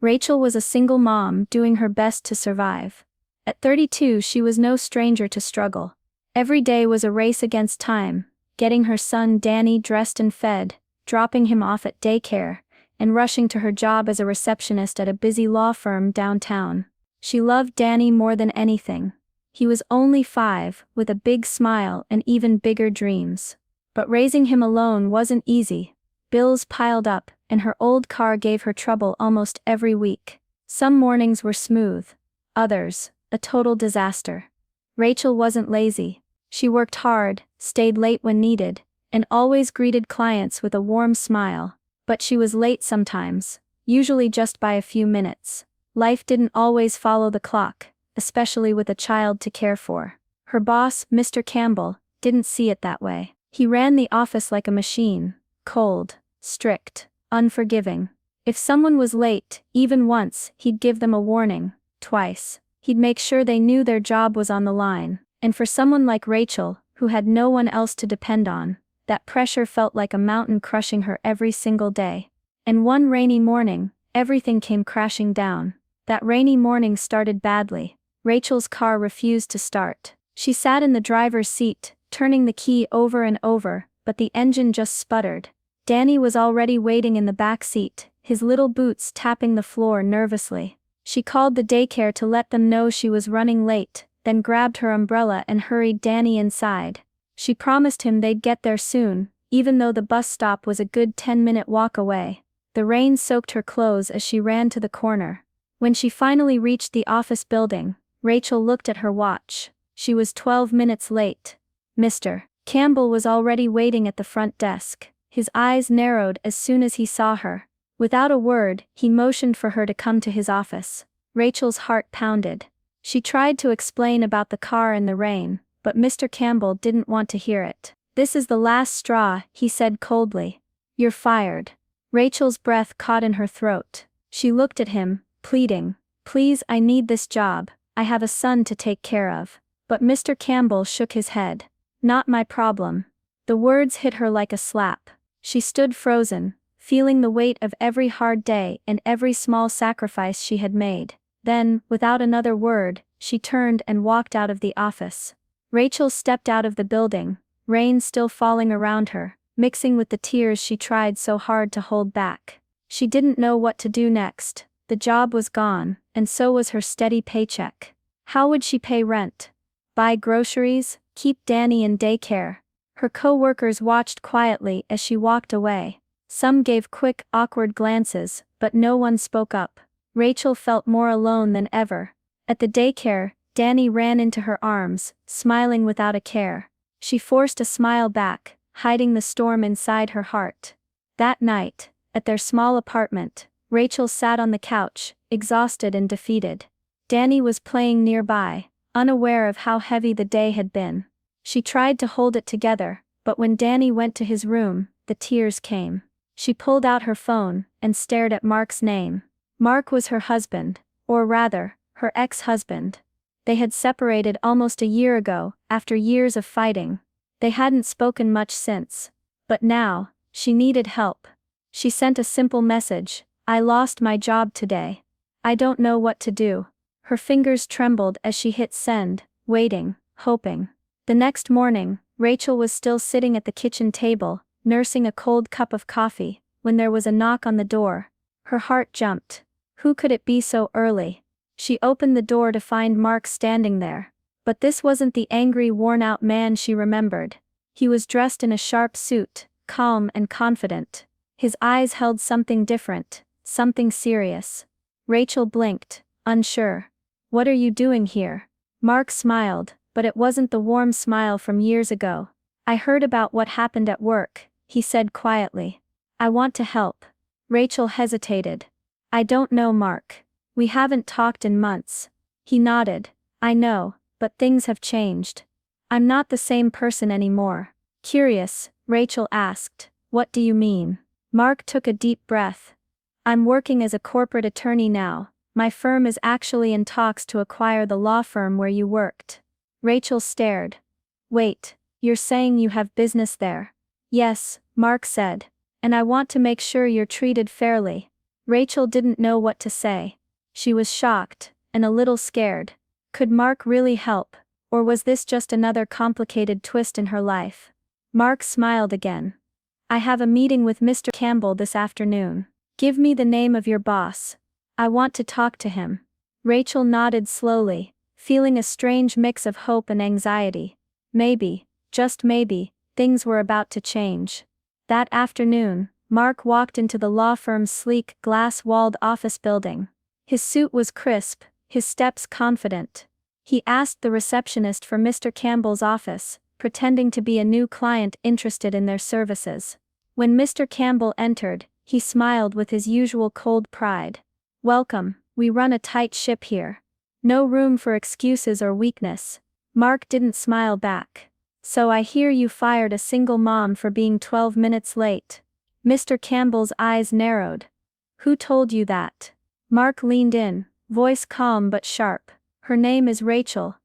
Rachel was a single mom doing her best to survive. At 32, she was no stranger to struggle. Every day was a race against time, getting her son Danny dressed and fed, dropping him off at daycare, and rushing to her job as a receptionist at a busy law firm downtown. She loved Danny more than anything. He was only 5, with a big smile and even bigger dreams. But raising him alone wasn't easy. Bills piled up, and her old car gave her trouble almost every week. Some mornings were smooth, others, a total disaster. Rachel wasn't lazy. She worked hard, stayed late when needed, and always greeted clients with a warm smile. But she was late sometimes, usually just by a few minutes. Life didn't always follow the clock, especially with a child to care for. Her boss, Mr. Campbell, didn't see it that way. He ran the office like a machine, cold, strict, unforgiving. If someone was late, even once, he'd give them a warning. Twice. He'd make sure they knew their job was on the line. And for someone like Rachel, who had no one else to depend on, that pressure felt like a mountain crushing her every single day. And one rainy morning, everything came crashing down. That rainy morning started badly. Rachel's car refused to start. She sat in the driver's seat, turning the key over and over, but the engine just sputtered. Danny was already waiting in the back seat, his little boots tapping the floor nervously. She called the daycare to let them know she was running late, then grabbed her umbrella and hurried Danny inside. She promised him they'd get there soon, even though the bus stop was a good 10-minute walk away. The rain soaked her clothes as she ran to the corner. When she finally reached the office building, Rachel looked at her watch. She was 12 minutes late. Mr. Campbell was already waiting at the front desk. His eyes narrowed as soon as he saw her. Without a word, he motioned for her to come to his office. Rachel's heart pounded. She tried to explain about the car and the rain, but Mr. Campbell didn't want to hear it. "This is the last straw," he said coldly. "You're fired." Rachel's breath caught in her throat. She looked at him, pleading, "Please, I need this job. I have a son to take care of." But Mr. Campbell shook his head. "Not my problem." The words hit her like a slap. She stood frozen, feeling the weight of every hard day and every small sacrifice she had made. Then, without another word, she turned and walked out of the office. Rachel stepped out of the building, rain still falling around her, mixing with the tears she tried so hard to hold back. She didn't know what to do next. The job was gone, and so was her steady paycheck. How would she pay rent? Buy groceries? Keep Danny in daycare? Her co-workers watched quietly as she walked away. Some gave quick, awkward glances, but no one spoke up. Rachel felt more alone than ever. At the daycare, Danny ran into her arms, smiling without a care. She forced a smile back, hiding the storm inside her heart. That night, at their small apartment, Rachel sat on the couch, exhausted and defeated. Danny was playing nearby, unaware of how heavy the day had been. She tried to hold it together, but when Danny went to his room, the tears came. She pulled out her phone and stared at Mark's name. Mark was her husband, or rather, her ex-husband. They had separated almost a year ago, after years of fighting. They hadn't spoken much since. But now, she needed help. She sent a simple message: "I lost my job today. I don't know what to do." Her fingers trembled as she hit send, waiting, hoping. The next morning, Rachel was still sitting at the kitchen table, nursing a cold cup of coffee, when there was a knock on the door. Her heart jumped. Who could it be so early? She opened the door to find Mark standing there. But this wasn't the angry, worn-out man she remembered. He was dressed in a sharp suit, calm and confident. His eyes held something different, something serious. Rachel blinked, unsure. "What are you doing here?" Mark smiled, but it wasn't the warm smile from years ago. "I heard about what happened at work," he said quietly. "I want to help." Rachel hesitated. "I don't know, Mark. We haven't talked in months." He nodded. "I know, but things have changed. I'm not the same person anymore." Curious, Rachel asked, "What do you mean?" Mark took a deep breath. "I'm working as a corporate attorney now. My firm is actually in talks to acquire the law firm where you worked." Rachel stared. "Wait, you're saying you have business there?" "Yes," Mark said. "And I want to make sure you're treated fairly." Rachel didn't know what to say. She was shocked, and a little scared. Could Mark really help, or was this just another complicated twist in her life? Mark smiled again. I have a meeting with Mr. Campbell this afternoon. Give me the name of your boss. I want to talk to him. Rachel nodded slowly, feeling a strange mix of hope and anxiety. Maybe, just maybe, things were about to change. That afternoon, Mark walked into the law firm's sleek, glass-walled office building. His suit was crisp, his steps confident. He asked the receptionist for Mr. Campbell's office, pretending to be a new client interested in their services. When Mr. Campbell entered, he smiled with his usual cold pride. Welcome, we run a tight ship here. No room for excuses or weakness. Mark didn't smile back. So I hear you fired a single mom for being 12 minutes late. Mr. Campbell's eyes narrowed. Who told you that? Mark leaned in, voice calm but sharp. Her name is Rachel.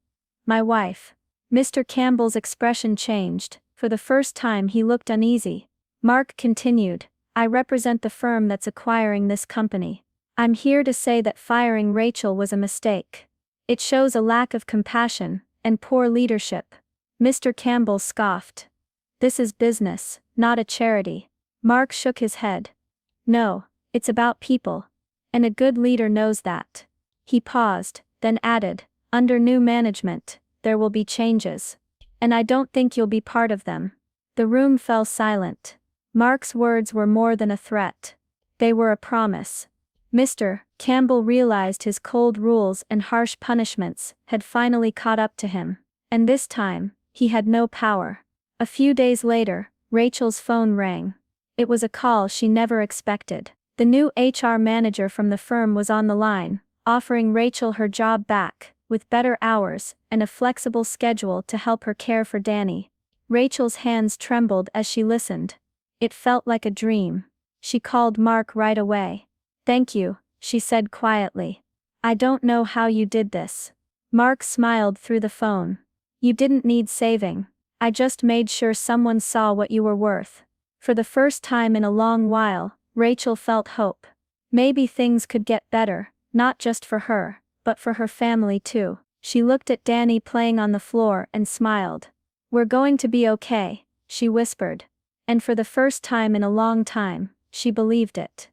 My wife. Mr. Campbell's expression changed. For the first time he looked uneasy. Mark continued, I represent the firm that's acquiring this company. I'm here to say that firing Rachel was a mistake. It shows a lack of compassion and poor leadership. Mr. Campbell scoffed. This is business, not a charity. Mark shook his head. No, it's about people. And a good leader knows that. He paused, then added, under new management, there will be changes. And I don't think you'll be part of them. The room fell silent. Mark's words were more than a threat. They were a promise. Mr. Campbell realized his cold rules and harsh punishments had finally caught up to him. And this time, he had no power. A few days later, Rachel's phone rang. It was a call she never expected. The new HR manager from the firm was on the line, offering Rachel her job back, with better hours and a flexible schedule to help her care for Danny. Rachel's hands trembled as she listened. It felt like a dream. She called Mark right away. Thank you, she said quietly. I don't know how you did this. Mark smiled through the phone. You didn't need saving. I just made sure someone saw what you were worth. For the first time in a long while, Rachel felt hope. Maybe things could get better, not just for her, but for her family too. She looked at Danny playing on the floor and smiled. We're going to be okay, she whispered. And for the first time in a long time, she believed it.